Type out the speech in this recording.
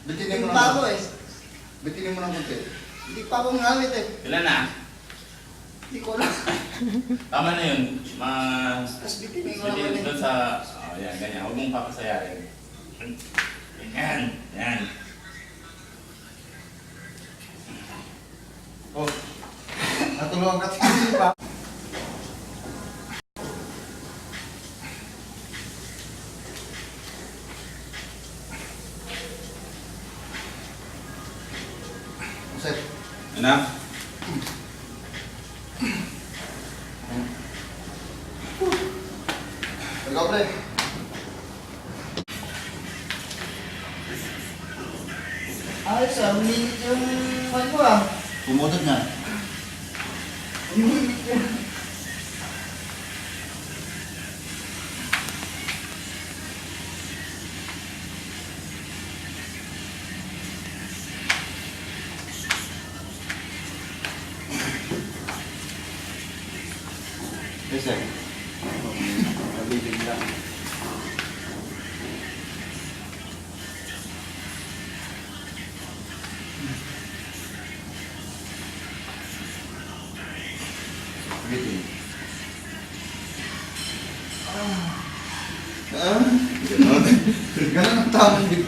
Bitinin mo Hindi pa ako lang. eh. Bitinin mo lang konti. Hindi pa ako ngamit eh. Ilan na? Hindi ko lang. Tama na yun. Tapos bitinin ko lang Bitin ulit. doon sa... Oh, yan, ganyan. Huwag mong papasayarin. Yan. Yan. Oh. Natulungan ka sa pa. Sir. Enough? Ikaw, pre. Ayos ah, uminit yung man ko ah. Pumutot na. Uminit yung... Yes, sir. Nabibig lang. Bitin. Ganon ang tamang bitin.